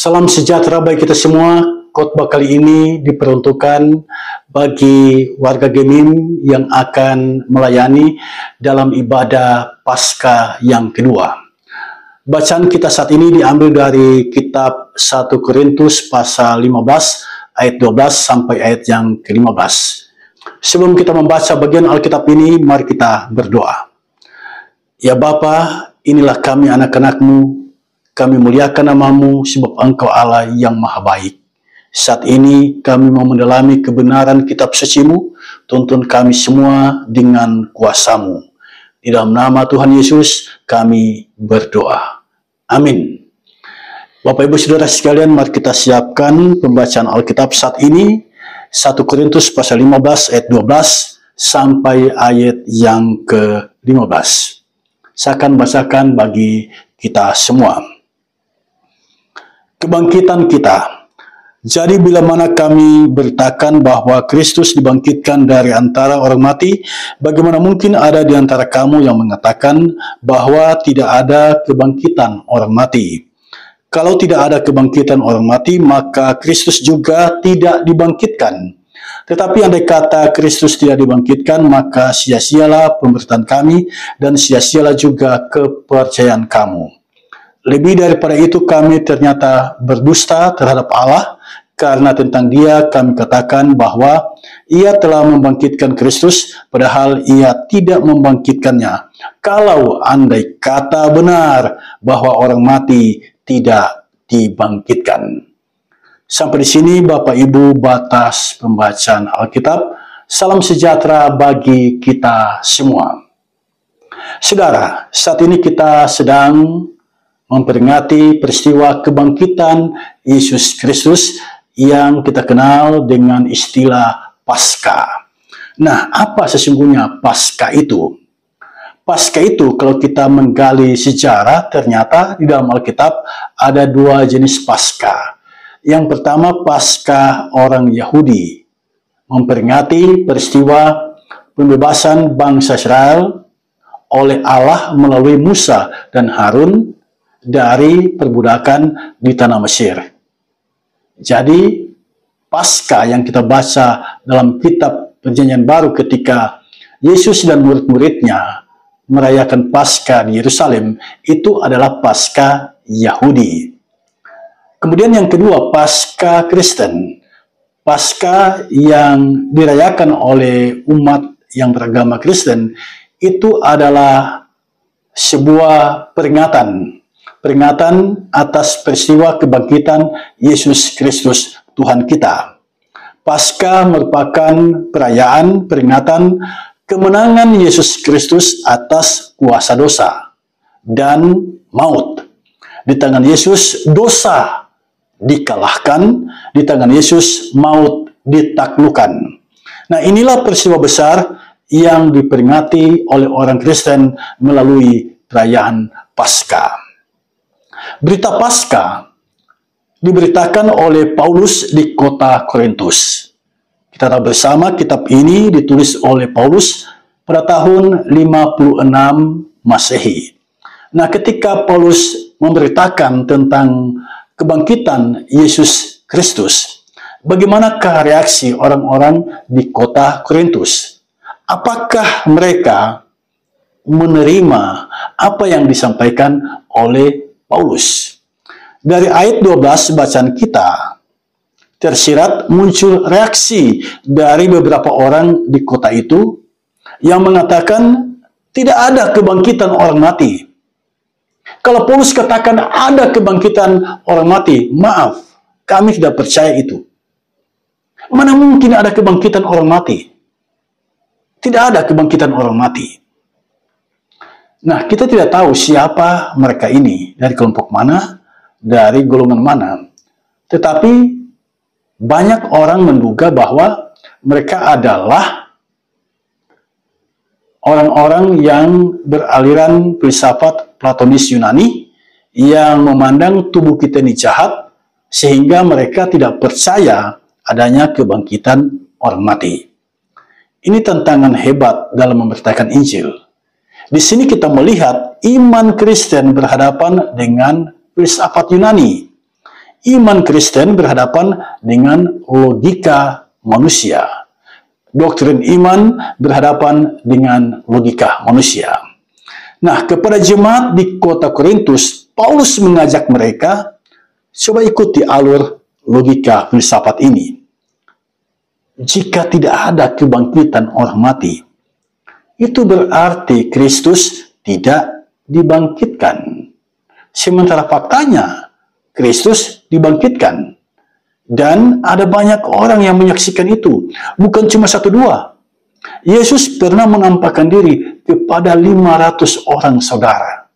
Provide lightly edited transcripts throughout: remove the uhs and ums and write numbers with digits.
Salam sejahtera bagi kita semua. Khotbah kali ini diperuntukkan bagi warga Gemim yang akan melayani dalam ibadah Paskah yang kedua. Bacaan kita saat ini diambil dari kitab 1 Korintus pasal 15 ayat 12 sampai ayat yang ke-15. Sebelum kita membaca bagian Alkitab ini, mari kita berdoa. Ya Bapa, inilah kami anak-anak-Mu. Kami muliakan nama-Mu sebab Engkau Allah yang maha baik. Saat ini kami mau mendalami kebenaran kitab suci-Mu. Tuntun kami semua dengan kuasa-Mu. Di dalam nama Tuhan Yesus kami berdoa. Amin. Bapak Ibu Saudara sekalian, mari kita siapkan pembacaan Alkitab saat ini. 1 Korintus pasal 15 ayat 12 sampai ayat yang ke-15. Saya akan bacakan bagi kita semua. Kebangkitan kita. Jadi bila mana kami beritakan bahwa Kristus dibangkitkan dari antara orang mati, bagaimana mungkin ada di antara kamu yang mengatakan bahwa tidak ada kebangkitan orang mati? Kalau tidak ada kebangkitan orang mati, maka Kristus juga tidak dibangkitkan. Tetapi andai kata Kristus tidak dibangkitkan, maka sia-sialah pemberitaan kami dan sia-sialah juga kepercayaan kamu. Lebih daripada itu kami ternyata berdusta terhadap Allah, karena tentang Dia kami katakan bahwa Ia telah membangkitkan Kristus, padahal Ia tidak membangkitkannya. Kalau andai kata benar bahwa orang mati tidak dibangkitkan. Sampai di sini Bapak Ibu batas pembacaan Alkitab. Salam sejahtera bagi kita semua. Saudara, saat ini kita sedang memperingati peristiwa kebangkitan Yesus Kristus yang kita kenal dengan istilah Paskah. Nah, apa sesungguhnya Paskah itu? Paskah itu kalau kita menggali sejarah, ternyata di dalam Alkitab ada dua jenis Paskah. Yang pertama Paskah orang Yahudi, memperingati peristiwa pembebasan bangsa Israel oleh Allah melalui Musa dan Harun dari perbudakan di tanah Mesir. Jadi, Paskah yang kita baca dalam kitab Perjanjian Baru ketika Yesus dan murid-muridnya merayakan Paskah di Yerusalem, itu adalah Paskah Yahudi. Kemudian yang kedua, Paskah Kristen. Paskah yang dirayakan oleh umat yang beragama Kristen, itu adalah sebuah peringatan atas peristiwa kebangkitan Yesus Kristus Tuhan kita. Paskah merupakan perayaan peringatan kemenangan Yesus Kristus atas kuasa dosa dan maut. Di tangan Yesus dosa dikalahkan, di tangan Yesus maut ditaklukkan. Nah, inilah peristiwa besar yang diperingati oleh orang Kristen melalui perayaan Paskah. Berita Paskah diberitakan oleh Paulus di kota Korintus. Kita tahu bersama kitab ini ditulis oleh Paulus pada tahun 56 Masehi. Nah, ketika Paulus memberitakan tentang kebangkitan Yesus Kristus, bagaimanakah reaksi orang-orang di kota Korintus? Apakah mereka menerima apa yang disampaikan oleh Paulus? Dari ayat 12 bacaan kita tersirat muncul reaksi dari beberapa orang di kota itu yang mengatakan tidak ada kebangkitan orang mati. Kalau Paulus katakan ada kebangkitan orang mati, maaf, kami tidak percaya itu. Mana mungkin ada kebangkitan orang mati? Tidak ada kebangkitan orang mati. Nah, kita tidak tahu siapa mereka ini, dari kelompok mana, dari golongan mana. Tetapi banyak orang menduga bahwa mereka adalah orang-orang yang beraliran filsafat Platonis Yunani yang memandang tubuh kita ini jahat sehingga mereka tidak percaya adanya kebangkitan orang mati. Ini tantangan hebat dalam memberitakan Injil. Di sini kita melihat iman Kristen berhadapan dengan filsafat Yunani. iman Kristen berhadapan dengan logika manusia. Doktrin iman berhadapan dengan logika manusia. Nah, kepada jemaat di kota Korintus, Paulus mengajak mereka coba ikuti alur logika filsafat ini. Jika tidak ada kebangkitan orang mati, itu berarti Kristus tidak dibangkitkan. Sementara faktanya, Kristus dibangkitkan. Dan ada banyak orang yang menyaksikan itu. Bukan cuma 1-2. Yesus pernah menampakkan diri kepada 500 orang saudara.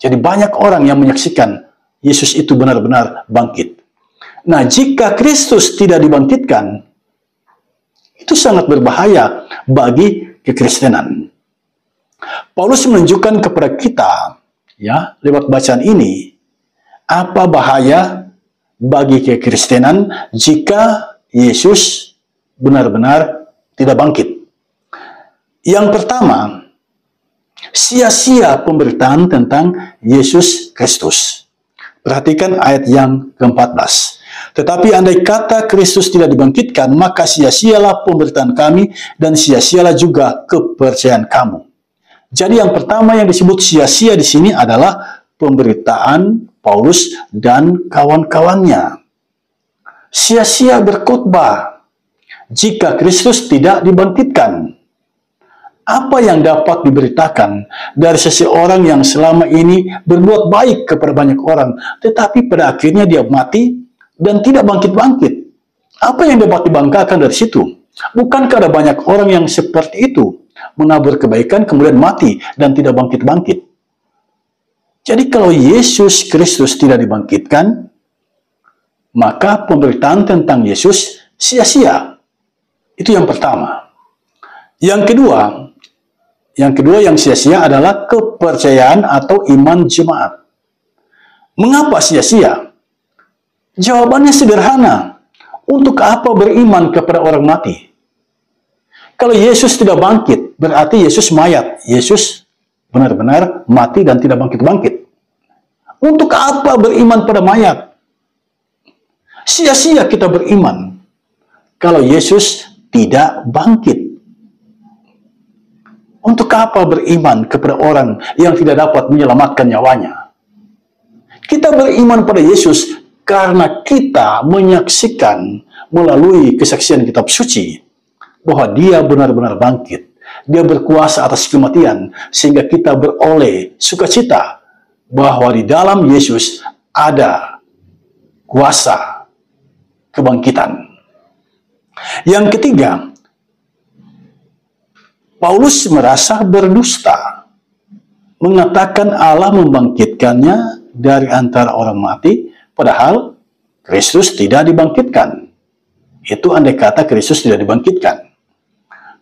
Jadi banyak orang yang menyaksikan Yesus itu benar-benar bangkit. Nah, jika Kristus tidak dibangkitkan, itu sangat berbahaya bagi kekristenan. Paulus menunjukkan kepada kita, ya, lewat bacaan ini, apa bahaya bagi kekristenan jika Yesus benar-benar tidak bangkit. Yang pertama, sia-sia pemberitaan tentang Yesus Kristus. Perhatikan ayat yang ke-14. Tetapi andai kata Kristus tidak dibangkitkan, maka sia-sialah pemberitaan kami dan sia-sialah juga kepercayaan kamu. Jadi yang pertama yang disebut sia-sia di sini adalah pemberitaan Paulus dan kawan-kawannya. Sia-sia berkhotbah jika Kristus tidak dibangkitkan. Apa yang dapat diberitakan dari seseorang yang selama ini berbuat baik kepada banyak orang, tetapi pada akhirnya dia mati dan tidak bangkit-bangkit? Apa yang dapat dibanggakan dari situ? Bukankah ada banyak orang yang seperti itu, menabur kebaikan kemudian mati dan tidak bangkit-bangkit? Jadi kalau Yesus Kristus tidak dibangkitkan, maka pemberitaan tentang Yesus sia-sia. Itu yang pertama. Yang kedua yang sia-sia adalah kepercayaan atau iman jemaat. Mengapa sia-sia? Jawabannya sederhana. Untuk apa beriman kepada orang mati? Kalau Yesus tidak bangkit, berarti Yesus mayat. Yesus benar-benar mati dan tidak bangkit-bangkit. Untuk apa beriman pada mayat? Sia-sia kita beriman kalau Yesus tidak bangkit. Untuk apa beriman kepada orang yang tidak dapat menyelamatkan nyawanya? Kita beriman pada Yesus karena kita menyaksikan melalui kesaksian kitab suci bahwa dia benar-benar bangkit. Dia berkuasa atas kematian sehingga kita beroleh sukacita bahwa di dalam Yesus ada kuasa kebangkitan. Yang ketiga, Paulus merasa berdusta, mengatakan Allah membangkitkannya dari antara orang mati, padahal Kristus tidak dibangkitkan. Itu andai kata Kristus tidak dibangkitkan.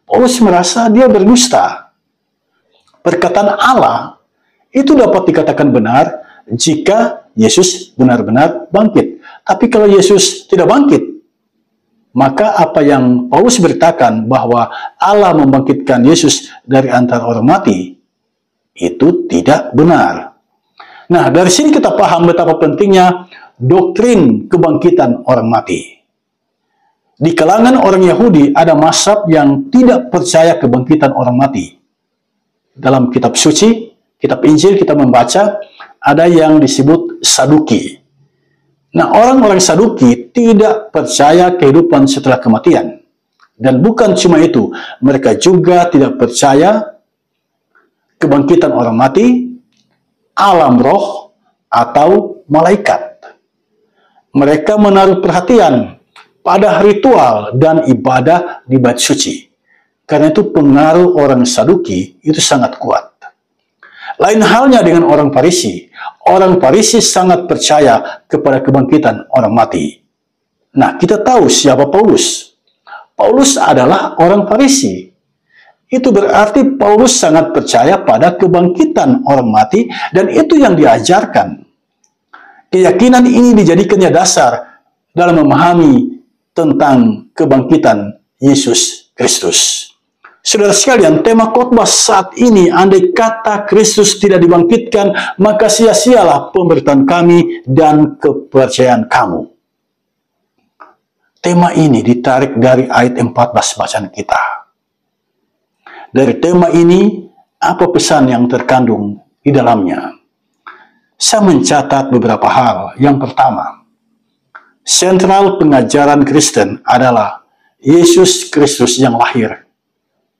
Paulus merasa dia berdusta. Perkataan Allah itu dapat dikatakan benar jika Yesus benar-benar bangkit. Tapi kalau Yesus tidak bangkit, maka apa yang Paulus beritakan bahwa Allah membangkitkan Yesus dari antara orang mati, itu tidak benar. Nah, dari sini kita paham betapa pentingnya doktrin kebangkitan orang mati. Di kalangan orang Yahudi ada mazhab yang tidak percaya kebangkitan orang mati. Dalam kitab suci, kitab Injil kita membaca, ada yang disebut Saduki. Nah, orang-orang Saduki tidak percaya kehidupan setelah kematian. Dan bukan cuma itu, mereka juga tidak percaya kebangkitan orang mati, alam roh, atau malaikat. Mereka menaruh perhatian pada ritual dan ibadah di bait suci. Karena itu pengaruh orang Saduki itu sangat kuat. Lain halnya dengan orang Farisi. Orang Farisi sangat percaya kepada kebangkitan orang mati. Nah, kita tahu siapa Paulus. Paulus adalah orang Farisi. Itu berarti Paulus sangat percaya pada kebangkitan orang mati dan itu yang diajarkan. Keyakinan ini dijadikannya dasar dalam memahami tentang kebangkitan Yesus Kristus. Saudara sekalian, tema khotbah saat ini, andai kata Kristus tidak dibangkitkan, maka sia-sialah pemberitaan kami dan kepercayaan kamu. Tema ini ditarik dari ayat 14 bacaan kita. Dari tema ini, apa pesan yang terkandung di dalamnya? Saya mencatat beberapa hal. Yang pertama, sentral pengajaran Kristen adalah Yesus Kristus yang lahir,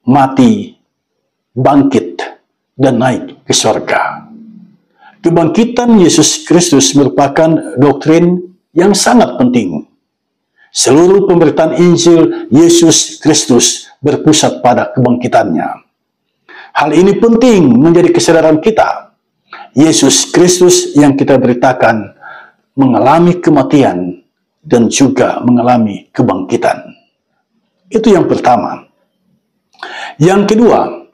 mati, bangkit, dan naik ke surga. Kebangkitan Yesus Kristus merupakan doktrin yang sangat penting. Seluruh pemberitaan Injil Yesus Kristus berpusat pada kebangkitannya. Hal ini penting menjadi kesadaran kita. Yesus Kristus yang kita beritakan mengalami kematian dan juga mengalami kebangkitan. Itu yang pertama. Yang kedua,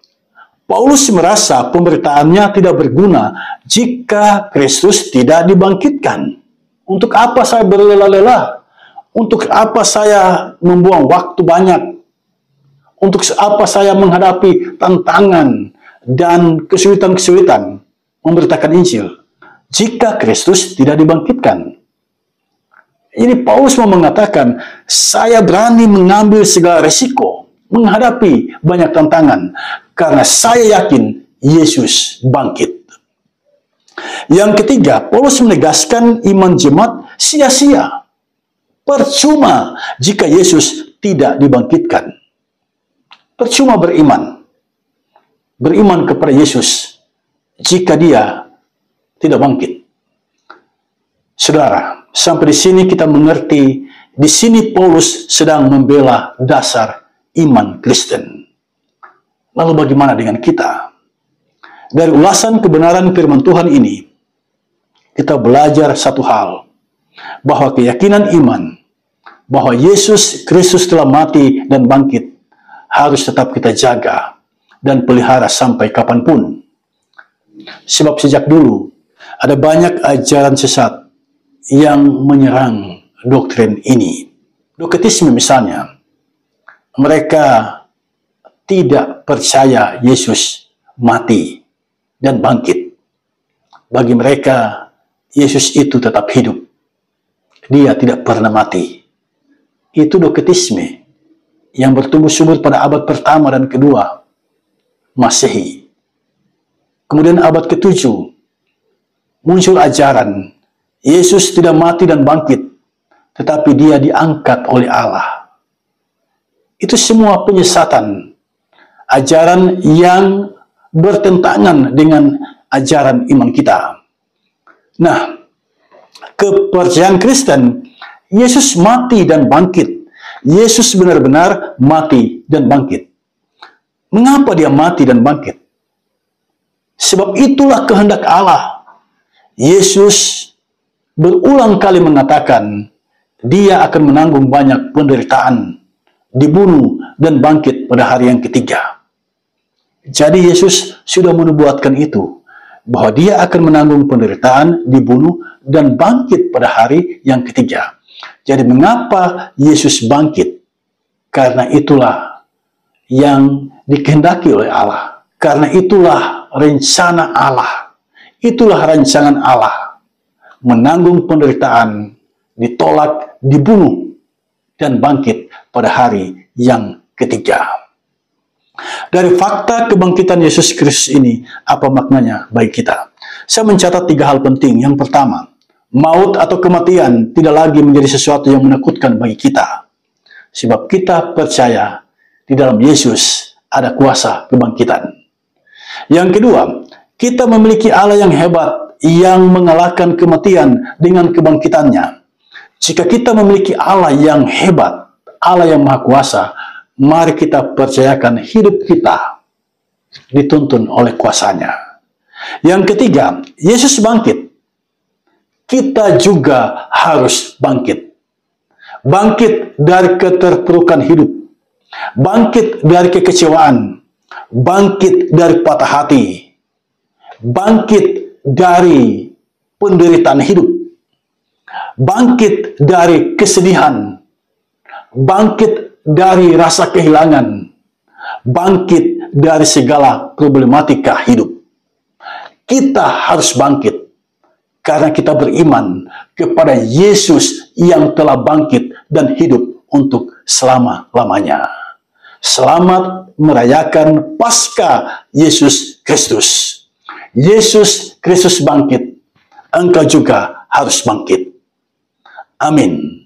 Paulus merasa pemberitaannya tidak berguna jika Kristus tidak dibangkitkan. Untuk apa saya berlelah-lelah? Untuk apa saya membuang waktu banyak? Untuk apa saya menghadapi tantangan dan kesulitan-kesulitan memberitakan Injil jika Kristus tidak dibangkitkan? Ini Paulus mau mengatakan, saya berani mengambil segala resiko, menghadapi banyak tantangan, karena saya yakin Yesus bangkit. Yang ketiga, Paulus menegaskan iman jemaat sia-sia. Percuma jika Yesus tidak dibangkitkan. Percuma beriman. Beriman kepada Yesus jika dia tidak bangkit. Saudara, sampai di sini kita mengerti, di sini Paulus sedang membela dasar iman Kristen. Lalu bagaimana dengan kita? Dari ulasan kebenaran firman Tuhan ini, kita belajar satu hal, bahwa keyakinan iman, bahwa Yesus Kristus telah mati dan bangkit, harus tetap kita jaga dan pelihara sampai kapanpun. Sebab sejak dulu, ada banyak ajaran sesat yang menyerang doktrin ini. Doketisme misalnya, mereka tidak percaya Yesus mati dan bangkit. Bagi mereka, Yesus itu tetap hidup. Dia tidak pernah mati. Itu doketisme yang bertumbuh subur pada abad pertama dan kedua Masehi. Kemudian abad ke-7 muncul ajaran Yesus tidak mati dan bangkit, tetapi dia diangkat oleh Allah. Itu semua penyesatan, ajaran yang bertentangan dengan ajaran iman kita. Nah, kepercayaan Kristen, Yesus mati dan bangkit. Yesus benar-benar mati dan bangkit. Mengapa dia mati dan bangkit? Sebab itulah kehendak Allah. Yesus berulang kali mengatakan, dia akan menanggung banyak penderitaan, dibunuh dan bangkit pada hari yang ketiga. Jadi Yesus sudah menubuatkan itu, bahwa dia akan menanggung penderitaan, dibunuh, dan bangkit pada hari yang ketiga. Jadi mengapa Yesus bangkit? Karena itulah yang dikehendaki oleh Allah. Karena itulah rencana Allah. Itulah rancangan Allah. Menanggung penderitaan, ditolak, dibunuh, dan bangkit pada hari yang ketiga. Dari fakta kebangkitan Yesus Kristus ini, apa maknanya bagi kita? Saya mencatat 3 hal penting. Yang pertama, maut atau kematian tidak lagi menjadi sesuatu yang menakutkan bagi kita. Sebab kita percaya di dalam Yesus ada kuasa kebangkitan. Yang kedua, kita memiliki Allah yang hebat, yang mengalahkan kematian dengan kebangkitannya. Jika kita memiliki Allah yang hebat, Allah yang maha kuasa, mari kita percayakan hidup kita dituntun oleh kuasanya. Yang ketiga, Yesus bangkit. Kita juga harus bangkit. Bangkit dari keterpurukan hidup. Bangkit dari kekecewaan. Bangkit dari patah hati. Bangkit dari penderitaan hidup. Bangkit dari kesedihan. Bangkit dari rasa kehilangan. bangkit dari segala problematika hidup. Kita harus bangkit karena kita beriman kepada Yesus yang telah bangkit dan hidup untuk selama-lamanya. Selamat merayakan Paskah Yesus Kristus. Yesus Kristus bangkit, engkau juga harus bangkit. Amin.